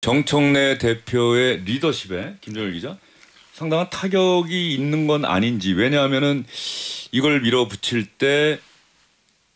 정청래 대표의 리더십에 김정일 기자 상당한 타격이 있는 건 아닌지. 왜냐하면은 이걸 밀어붙일 때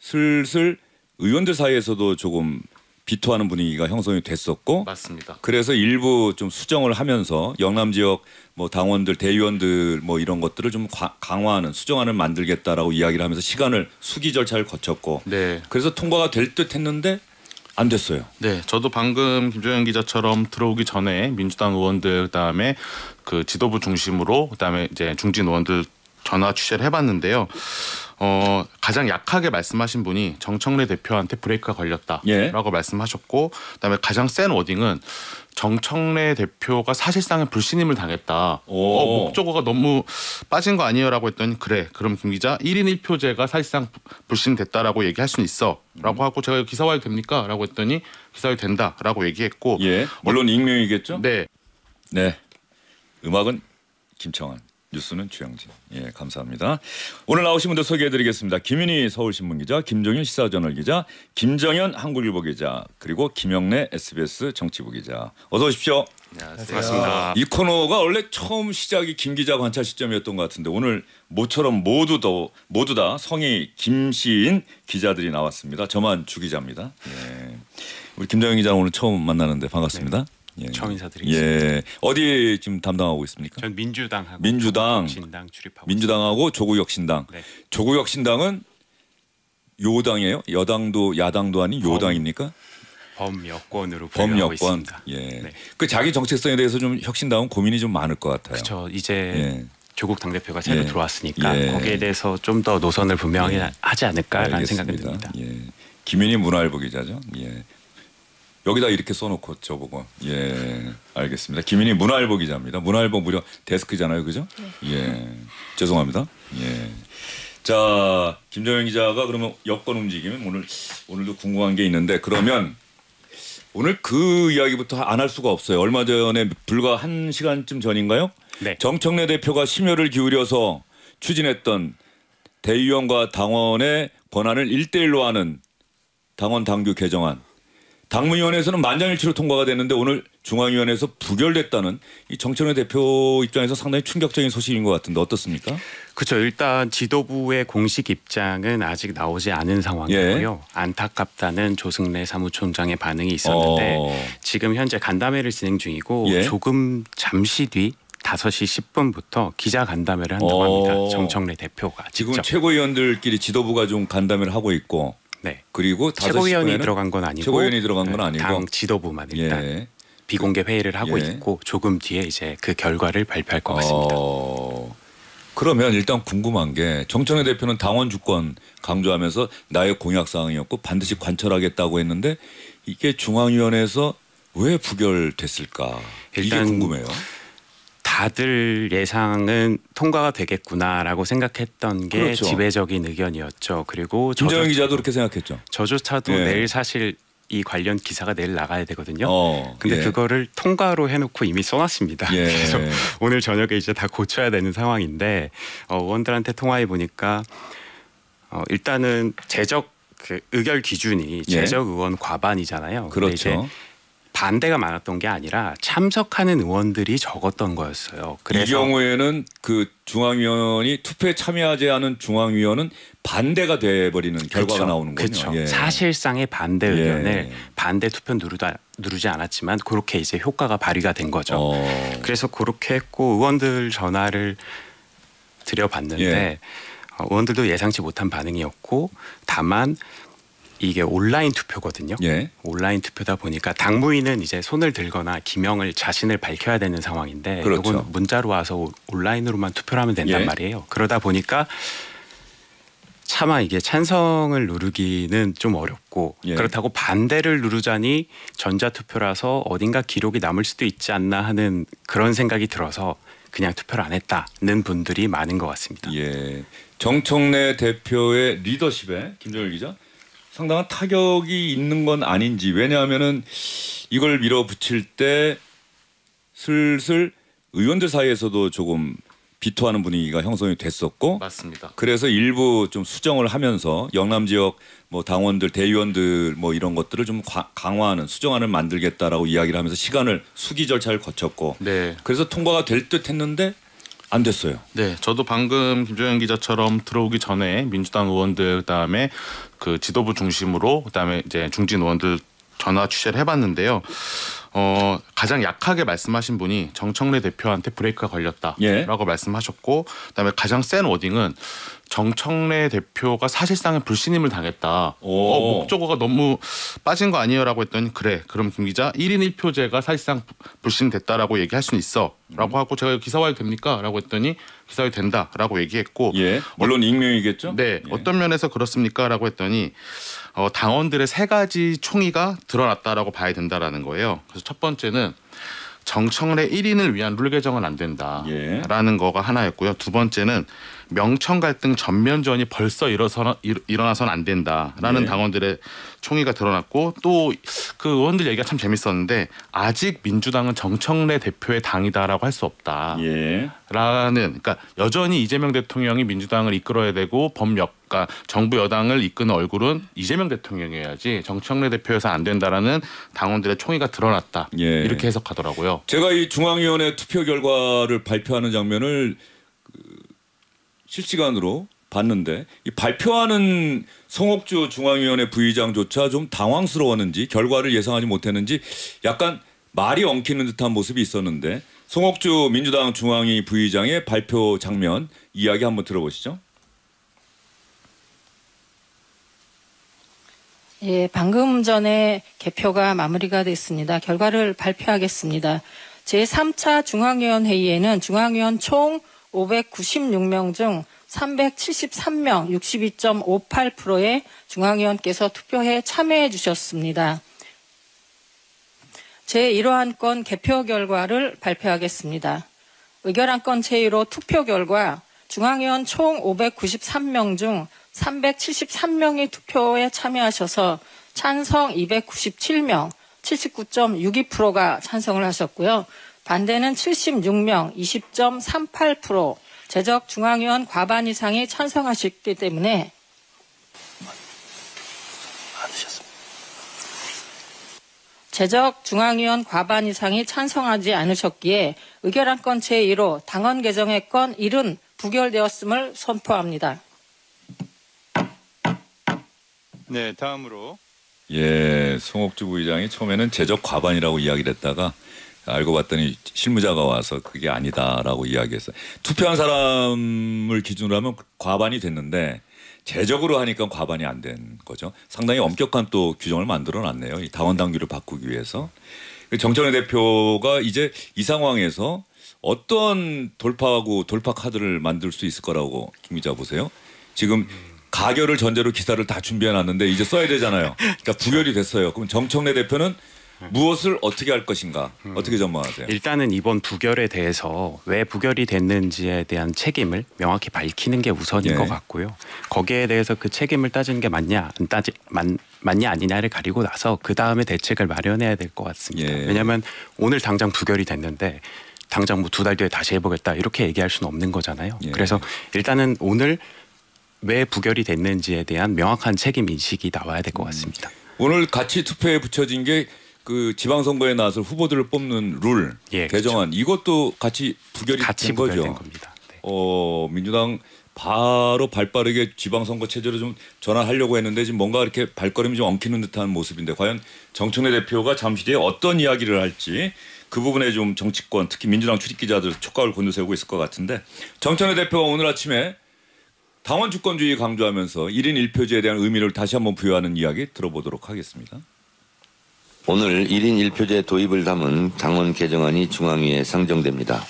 슬슬 의원들 사이에서도 조금 비토하는 분위기가 형성이 됐었고, 맞습니다. 그래서 일부 좀 수정을 하면서 영남 지역 뭐 당원들, 대의원들 뭐 이런 것들을 좀 강화하는, 수정하는 만들겠다라고 이야기를 하면서 시간을 수기 절차를 거쳤고, 네. 그래서 통과가 될 듯했는데 안 됐어요. 네, 저도 방금 김종현 기자처럼 들어오기 전에 민주당 의원들 그다음에 그 지도부 중심으로 그다음에 이제 중진 의원들 전화 취재를 해봤는데요. 가장 약하게 말씀하신 분이 정청래 대표한테 브레이크가 걸렸다라고 예. 말씀하셨고, 그다음에 가장 센 워딩은 정청래 대표가 사실상의 불신임을 당했다. 목적어가 너무 빠진 거 아니에요라고 했더니 그래, 그럼 김 기자 1인 1표제가 사실상 불신됐다라고 얘기할 수는 있어라고 하고, 제가 기사화해 됩니까?라고 했더니 기사화해 된다라고 얘기했고, 예, 물론 익명이겠죠. 네, 네. 음악은 김청환, 뉴스는 주영진. 예, 감사합니다. 오늘 나오신 분들 소개해드리겠습니다. 김윤희 서울신문 기자, 김종윤 시사저널 기자, 김정현 한국일보 기자, 그리고 김영래 SBS 정치부 기자. 어서 오십시오. 안녕하세요. 반갑습니다. 이 코너가 원래 처음 시작이 김 기자 관찰 시점이었던 것 같은데 오늘 모처럼 모두 다 성이 김씨인 기자들이 나왔습니다. 저만 주 기자입니다. 예. 우리 김정현 기자 오늘 처음 만나는데 반갑습니다. 네. 예. 처음 인사드리겠습니다. 예, 어디 지금 담당하고 있습니까? 전 민주당하고 민주당, 조국혁신당 출입하고 민주당하고 조국혁신당. 네. 조국혁신당은 요당이에요? 여당도 야당도 아닌 요당입니까? 범여권으로 분류하고 범여권. 있습니다. 예. 네. 그 자기 정체성에 대해서 좀 혁신당은 고민이 좀 많을 것 같아요. 그렇죠. 이제 예. 조국 당대표가 새로 예. 들어왔으니까 예. 거기에 대해서 좀 더 노선을 분명히 예. 하지 않을까라는 알겠습니다. 생각이 듭니다. 예. 김윤희 문화일보 기자죠. 예. 여기다 이렇게 써놓고 저보고. 예, 알겠습니다. 김윤희 문화일보 기자입니다. 문화일보 무려 데스크잖아요, 그죠? 네. 예, 죄송합니다. 예. 자, 김정현 기자가 그러면 여권 움직이면 오늘도 궁금한 게 있는데, 그러면 오늘 그 이야기부터 안 할 수가 없어요. 얼마 전에 불과 1시간쯤 전인가요? 네. 정청래 대표가 심혈을 기울여서 추진했던 대의원과 당원의 권한을 1대1로 하는 당원 당규 개정안. 당무위원회에서는 만장일치로 통과가 됐는데 오늘 중앙위원회에서 부결됐다는 이 정청래 대표 입장에서 상당히 충격적인 소식인 것 같은데 어떻습니까? 그렇죠. 일단 지도부의 공식 입장은 아직 나오지 않은 상황이고요. 예. 안타깝다는 조승래 사무총장의 반응이 있었는데 지금 현재 간담회를 진행 중이고 예. 조금 잠시 뒤 5시 10분부터 기자 간담회를 한다고 합니다. 정청래 대표가 지금 직접. 최고위원들끼리 지도부가 좀 간담회를 하고 있고, 네. 그리고 최고위원이 들어간 건 아니고 최고위원이 들어간 건 아니고 당 지도부만 일단 예. 비공개 회의를 하고 예. 있고 조금 뒤에 이제 그 결과를 발표할 것 같습니다. 그러면 일단 궁금한 게 정청래 대표는 당원 주권 강조하면서 나의 공약 사항이었고 반드시 관철하겠다고 했는데 이게 중앙위원회에서 왜 부결됐을까? 이게 일단 궁금해요. 다들 예상은 통과가 되겠구나라고 생각했던 게 그렇죠. 지배적인 의견이었죠. 그리고 김정현 기자도 그렇게 생각했죠. 저조차도 예. 내일 사실 이 관련 기사가 내일 나가야 되거든요. 근데 예. 그거를 통과로 해놓고 이미 써놨습니다. 예. 그래서 오늘 저녁에 이제 다 고쳐야 되는 상황인데 의원들한테 통화해 보니까 일단은 제적 그 의결 기준이 제적 의원 과반이잖아요. 근데 이제 그렇죠. 반대가 많았던 게 아니라 참석하는 의원들이 적었던 거였어요. 그래서 이 경우에는 그 중앙위원이 투표에 참여하지 않은 중앙위원은 반대가 돼버리는 결과가 나오는군요. 그렇죠. 예. 사실상의 반대 의견을 예. 반대 투표 누르지 않았지만 그렇게 이제 효과가 발휘가 된 거죠. 그래서 그렇게 했고 의원들 전화를 드려봤는데 예. 의원들도 예상치 못한 반응이었고 다만 이게 온라인 투표거든요. 예. 온라인 투표다 보니까 당무위는 이제 손을 들거나 기명을 자신을 밝혀야 되는 상황인데 그렇죠. 이건 문자로 와서 온라인으로만 투표를 하면 된단 예. 말이에요. 그러다 보니까 차마 이게 찬성을 누르기는 좀 어렵고 예. 그렇다고 반대를 누르자니 전자투표라서 어딘가 기록이 남을 수도 있지 않나 하는 그런 생각이 들어서 그냥 투표를 안 했다는 분들이 많은 것 같습니다. 예. 정청래 대표의 리더십에 김정일 기자 상당한 타격이 있는 건 아닌지. 왜냐하면은 이걸 밀어붙일 때 슬슬 의원들 사이에서도 조금 비토하는 분위기가 형성이 됐었고 맞습니다. 그래서 일부 좀 수정을 하면서 영남 지역 뭐 당원들 대의원들 뭐 이런 것들을 좀 강화하는 수정안을 만들겠다라고 이야기를 하면서 시간을 수기 절차를 거쳤고 네. 그래서 통과가 될 듯 했는데 안 됐어요. 네, 저도 방금 김종현 기자처럼 들어오기 전에 민주당 의원들 그다음에 그 지도부 중심으로 그다음에 이제 중진 의원들 전화 취재를 해봤는데요. 가장 약하게 말씀하신 분이 정청래 대표한테 브레이크가 걸렸다라고 예. 말씀하셨고, 그다음에 가장 센 워딩은 정청래 대표가 사실상의 불신임을 당했다. 목적어가 너무 빠진 거 아니에요라고 했더니 그래. 그럼 김 기자 1인 1표제가 사실상 불신됐다라고 얘기할 수는 있어라고 하고 제가 기사화해도 됩니까?라고 했더니 기사화 된다라고 얘기했고, 예, 물론 익명이겠죠. 네, 예. 어떤 면에서 그렇습니까?라고 했더니 당원들의 세 가지 총의가 드러났다라고 봐야 된다라는 거예요. 그래서 첫 번째는 정청래 1인을 위한 룰 개정은 안 된다라는 거가 하나였고요. 두 번째는 명청 갈등 전면전이 벌써 일어나서는 안 된다라는 당원들의 총의가 드러났고, 또 그 의원들 얘기가 참 재밌었는데 아직 민주당은 정청래 대표의 당이다라고 할 수 없다. 예. 그러니까 여전히 이재명 대통령이 민주당을 이끌어야 되고 그러니까 정부 여당을 이끄는 얼굴은 이재명 대통령이어야지 정청래 대표여서 안 된다라는 당원들의 총의가 드러났다. 예. 이렇게 해석하더라고요. 제가 이 중앙위원회 투표 결과를 발표하는 장면을 실시간으로 봤는데 이 발표하는 송옥주 중앙위원회 부의장조차 좀 당황스러웠는지 결과를 예상하지 못했는지 약간 말이 엉키는 듯한 모습이 있었는데 송옥주 민주당 중앙위 부의장의 발표 장면 이야기 한번 들어보시죠. 예, 방금 전에 개표가 마무리가 됐습니다. 결과를 발표하겠습니다. 제3차 중앙위원회의에는 중앙위원 총 596명 중 373명 62.58%의 중앙위원께서 투표에 참여해 주셨습니다. 제1호안건 개표 결과를 발표하겠습니다. 의결안건 제1호 투표 결과 중앙위원 총 593명 중 373명이 투표에 참여하셔서 찬성 297명, 79.62%가 찬성을 하셨고요. 반대는 76명, 20.38%, 제적 중앙위원 과반 이상이 찬성하셨기 때문에 제적 중앙위원 과반 이상이 찬성하지 않으셨기에 의결안건 제1호 당헌 개정의 건 1은 부결되었음을 선포합니다. 네, 다음으로 예, 송옥주 부의장이 처음에는 제적 과반이라고 이야기를 했다가 알고 봤더니 실무자가 와서 그게 아니다라고 이야기했어요. 투표한 사람을 기준으로 하면 과반이 됐는데 제적으로 하니까 과반이 안 된 거죠. 상당히 엄격한 또 규정을 만들어놨네요. 이 당원 당규를 바꾸기 위해서. 정청래 대표가 이제 이 상황에서 어떤 돌파 카드를 만들 수 있을 거라고 김 기자 보세요. 지금 가결을 전제로 기사를 다 준비해놨는데 이제 써야 되잖아요. 그러니까 부결이 됐어요. 그럼 정청래 대표는 무엇을 어떻게 할 것인가? 어떻게 전망하세요? 일단은 이번 부결에 대해서 왜 부결이 됐는지에 대한 책임을 명확히 밝히는 게 우선인 것 같고요. 거기에 대해서 그 책임을 따지는 게 맞냐 아니냐를 가리고 나서 그 다음에 대책을 마련해야 될 것 같습니다. 왜냐하면 오늘 당장 부결이 됐는데 당장 뭐 2달 뒤에 다시 해보겠다 이렇게 얘기할 수는 없는 거잖아요. 그래서 일단은 오늘 왜 부결이 됐는지에 대한 명확한 책임 인식이 나와야 될 것 같습니다. 오늘 같이 투표에 붙여진 게 그 지방선거에 나서 후보들을 뽑는 룰 개정안 그렇죠. 이것도 같이 부결이 된 거죠. 부결된 겁니다. 네. 민주당 바로 발빠르게 지방선거 체제로 좀 전환하려고 했는데 지금 뭔가 이렇게 발걸음이 좀 엉키는 듯한 모습인데 과연 정청래 대표가 잠시 뒤에 어떤 이야기를 할지 그 부분에 좀 정치권 특히 민주당 출입기자들 촉각을 곤두세우고 있을 것 같은데 정청래 대표가 오늘 아침에 당원 주권주의 강조하면서 1인 1표제에 대한 의미를 다시 한번 부여하는 이야기 들어보도록 하겠습니다. 오늘 1인 1표제 도입을 담은 당원 개정안이 중앙위에 상정됩니다.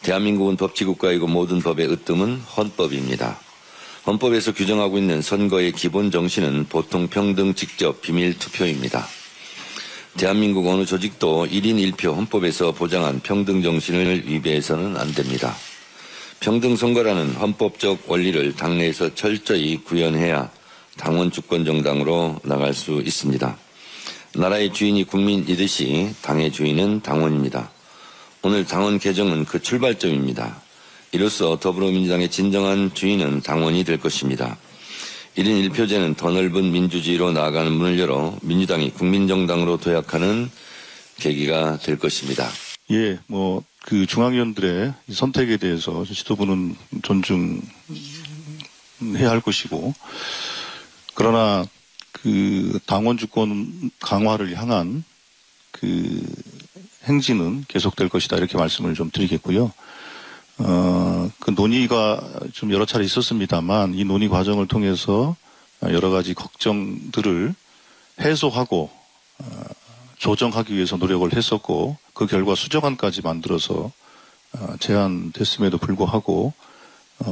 대한민국은 법치국가이고 모든 법의 으뜸은 헌법입니다. 헌법에서 규정하고 있는 선거의 기본 정신은 보통 평등, 직접, 비밀 투표입니다. 대한민국 어느 조직도 1인 1표 헌법에서 보장한 평등 정신을 위배해서는 안 됩니다. 평등 선거라는 헌법적 원리를 당내에서 철저히 구현해야 당원 주권 정당으로 나갈 수 있습니다. 나라의 주인이 국민이듯이 당의 주인은 당원입니다. 오늘 당원 개정은 그 출발점입니다. 이로써 더불어민주당의 진정한 주인은 당원이 될 것입니다. 1인 1표제는 더 넓은 민주주의로 나아가는 문을 열어 민주당이 국민정당으로 도약하는 계기가 될 것입니다. 예, 그 중앙위원들의 선택에 대해서 지도부는 존중해야 할 것이고, 그러나 그 당원 주권 강화를 향한 그 행진은 계속될 것이다, 이렇게 말씀을 좀 드리겠고요. 그 논의가 좀 여러 차례 있었습니다만 이 논의 과정을 통해서 여러 가지 걱정들을 해소하고 조정하기 위해서 노력을 했었고, 그 결과 수정안까지 만들어서 제안됐음에도 불구하고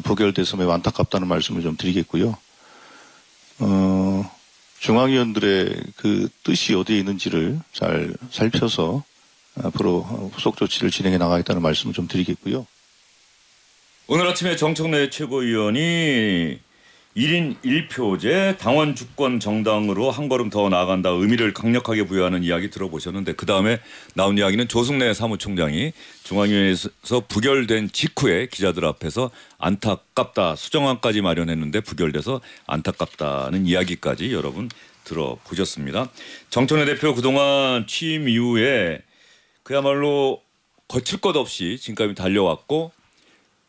부결돼서 매우 안타깝다는 말씀을 좀 드리겠고요. 중앙위원들의 그 뜻이 어디에 있는지를 잘 살펴서 앞으로 후속 조치를 진행해 나가겠다는 말씀을 좀 드리겠고요. 오늘 아침에 정청래 최고위원이 1인 1표제 당원 주권 정당으로 한 걸음 더 나아간다 의미를 강력하게 부여하는 이야기 들어보셨는데, 그다음에 나온 이야기는 조승래 사무총장이 중앙위원회에서 부결된 직후에 기자들 앞에서 안타깝다, 수정안까지 마련했는데 부결돼서 안타깝다는 이야기까지 여러분 들어보셨습니다. 정청래 대표 그동안 취임 이후에 그야말로 거칠 것 없이 지금까지 달려왔고,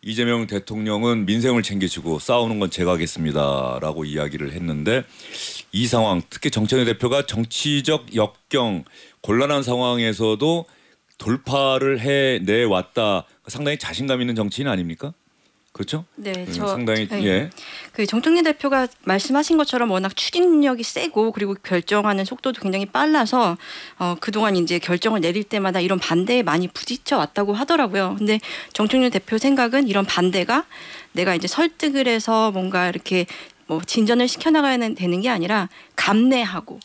이재명 대통령은 민생을 챙기시고 싸우는 건 제가 하겠습니다라고 이야기를 했는데, 이 상황, 특히 정청래 대표가 정치적 역경 곤란한 상황에서도 돌파를 해내왔다, 상당히 자신감 있는 정치인 아닙니까? 그렇죠? 네, 상당히 네. 예. 그 정청래 대표가 말씀하신 것처럼 워낙 추진력이 세고 그리고 결정하는 속도도 굉장히 빨라서 그동안 이제 결정을 내릴 때마다 이런 반대에 많이 부딪혀 왔다고 하더라고요. 근데 정청래 대표 생각은 이런 반대가 내가 이제 설득을 해서 뭔가 이렇게 진전을 시켜나가야 되는 게 아니라 감내하고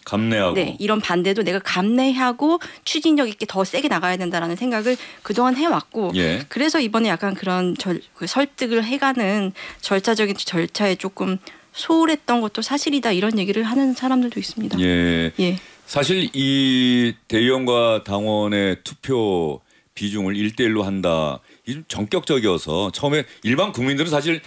네, 이런 반대도 내가 감내하고 추진력 있게 더 세게 나가야 된다라는 생각을 그동안 해왔고, 예. 그래서 이번에 약간 그런 그 설득을 해가는 절차적인 절차에 조금 소홀했던 것도 사실이다, 이런 얘기를 하는 사람들도 있습니다. 예. 예. 사실 이 대의원과 당원의 투표 비중을 1대1로 한다, 이게 좀 전격적이어서 처음에 일반 국민들은 사실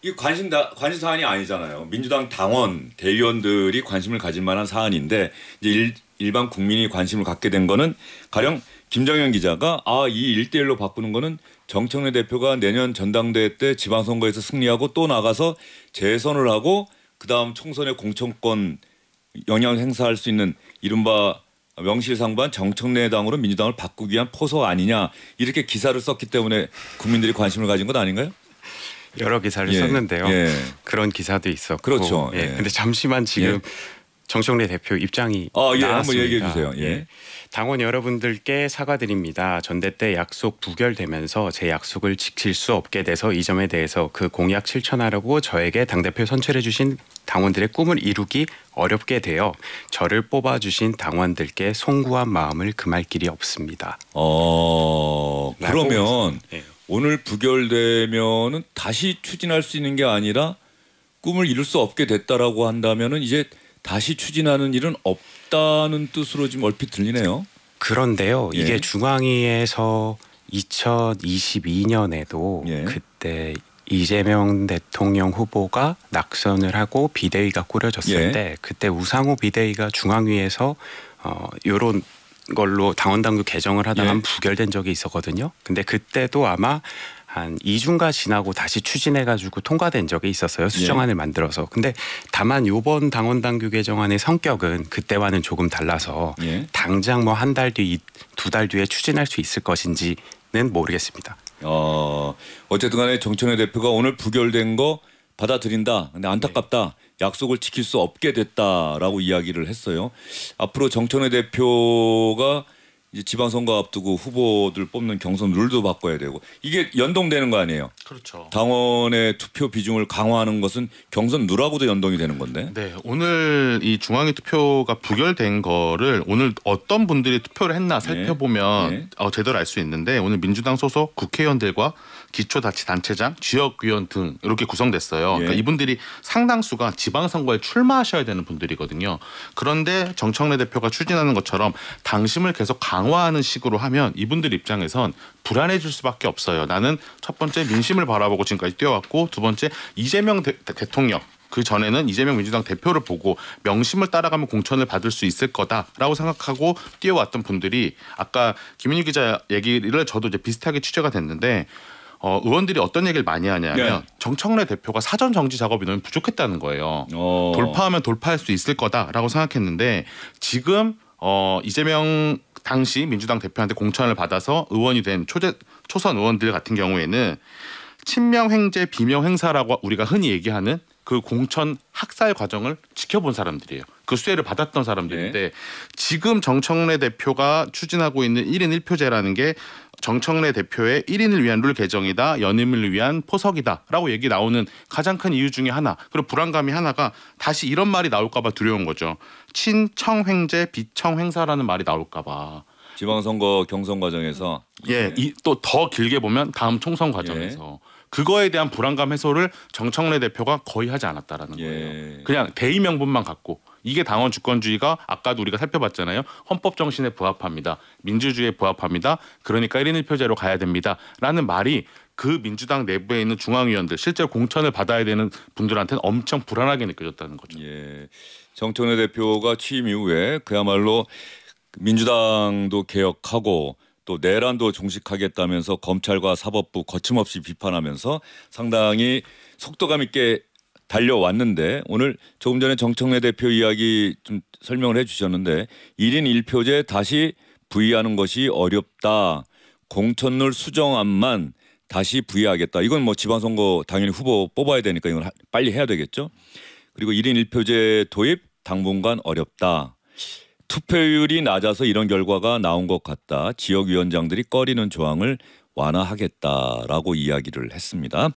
이 관심 사안이 아니잖아요. 민주당 당원, 대의원들이 관심을 가질 만한 사안인데, 이제 일반 국민이 관심을 갖게 된 거는 가령 김정현 기자가 이 1대1로 바꾸는 거는 정청래 대표가 내년 전당대회 때 지방선거에서 승리하고 또 나가서 재선을 하고 그다음 총선의 공천권 영향을 행사할 수 있는 이른바 명실상부한 정청래 당으로 민주당을 바꾸기 위한 포석 아니냐, 이렇게 기사를 썼기 때문에 국민들이 관심을 가진 것 아닌가요? 여러 기사를 예, 썼는데요. 예. 그런 기사도 있었고. 그렇죠. 예. 예. 근데 잠시만 지금 정청래 대표 입장이 예, 나왔습니다. 한번 얘기해 주세요. 예. 당원 여러분들께 사과드립니다. 전대 때 약속 부결되면서 제 약속을 지킬 수 없게 돼서 이 점에 대해서 그 공약 실천하려고 저에게 당대표 선출해 주신 당원들의 꿈을 이루기 어렵게 되어 저를 뽑아주신 당원들께 송구한 마음을 금할 길이 없습니다. 그러면 예. 오늘 부결되면은 다시 추진할 수 있는 게 아니라 꿈을 이룰 수 없게 됐다라고 한다면은 이제 다시 추진하는 일은 없다는 뜻으로 지금 얼핏 들리네요. 그런데요. 예. 이게 중앙위에서 2022년에도 예. 그때 이재명 대통령 후보가 낙선을 하고 비대위가 꾸려졌을 때 그때 우상호 비대위가 중앙위에서 요런 걸로 당원당규 개정을 하다가 부결된 적이 있었거든요. 근데 그때도 아마 한 2주가 지나고 다시 추진해가지고 통과된 적이 있었어요. 수정안을 만들어서. 근데 다만 이번 당원당규 개정안의 성격은 그때와는 조금 달라서 당장 뭐 한 달 뒤, 2달 뒤에 추진할 수 있을 것인지는 모르겠습니다. 어쨌든 간에 정청래 대표가 오늘 부결된 거 받아들인다. 근데 안타깝다. 약속을 지킬 수 없게 됐다라고 이야기를 했어요. 앞으로 정청래 대표가 이제 지방선거 앞두고 후보들 뽑는 경선 룰도 바꿔야 되고 이게 연동되는 거 아니에요? 그렇죠. 당원의 투표 비중을 강화하는 것은 경선 룰하고도 연동이 되는 건데. 네, 오늘 이 중앙위 투표가 부결된 거를 오늘 어떤 분들이 투표를 했나 살펴보면 제대로 알 수 있는데, 오늘 민주당 소속 국회의원들과 기초자치단체장, 지역위원 등 이렇게 구성됐어요. 그러니까 이분들이 상당수가 지방선거에 출마하셔야 되는 분들이거든요. 그런데 정청래 대표가 추진하는 것처럼 당심을 계속 강화하는 강화하는 식으로 하면 이분들 입장에선 불안해질 수밖에 없어요. 나는 첫 번째 민심을 바라보고 지금까지 뛰어왔고 두 번째 이재명 대통령 그 전에는 이재명 민주당 대표를 보고 명심을 따라가면 공천을 받을 수 있을 거다라고 생각하고 뛰어왔던 분들이 아까 김인유 기자 얘기를 저도 이제 비슷하게 취재가 됐는데 의원들이 어떤 얘기를 많이 하냐면 정청래 대표가 사전 정지 작업이 너무 부족했다는 거예요. 돌파하면 돌파할 수 있을 거다라고 생각했는데 지금 이재명 당시 민주당 대표한테 공천을 받아서 의원이 된 초선 의원들 같은 경우에는 친명 횡재 비명 행사라고 우리가 흔히 얘기하는 그 공천 학살 과정을 지켜본 사람들이에요. 그 수혜를 받았던 사람들인데 지금 정청래 대표가 추진하고 있는 1인 1표제라는 게 정청래 대표의 1인을 위한 룰 개정이다. 연임을 위한 포석이다라고 얘기 나오는 가장 큰 이유 중에 하나. 그리고 불안감이 하나가 다시 이런 말이 나올까 봐 두려운 거죠. 친청횡재 비청행사라는 말이 나올까 봐. 지방선거 경선 과정에서 또 더 길게 보면 다음 총선 과정에서 그거에 대한 불안감 해소를 정청래 대표가 거의 하지 않았다라는 거예요. 그냥 대의 명분만 갖고 이게 당원 주권주의가 아까도 우리가 살펴봤잖아요. 헌법 정신에 부합합니다. 민주주의에 부합합니다. 그러니까 1인 1표제로 가야 됩니다. 라는 말이 그 민주당 내부에 있는 중앙위원들 실제로 공천을 받아야 되는 분들한테는 엄청 불안하게 느껴졌다는 거죠. 정청래 대표가 취임 이후에 그야말로 민주당도 개혁하고 또 내란도 종식하겠다면서 검찰과 사법부 거침없이 비판하면서 상당히 속도감 있게 달려왔는데 오늘 조금 전에 정청래 대표 이야기 좀 설명을 해주셨는데 1인 1표제 다시 부의하는 것이 어렵다. 공천룰 수정안만 다시 부의하겠다. 이건 뭐 지방선거 당연히 후보 뽑아야 되니까 이건 빨리 해야 되겠죠. 그리고 1인 1표제 도입 당분간 어렵다. 투표율이 낮아서 이런 결과가 나온 것 같다. 지역위원장들이 꺼리는 조항을 완화하겠다라고 이야기를 했습니다.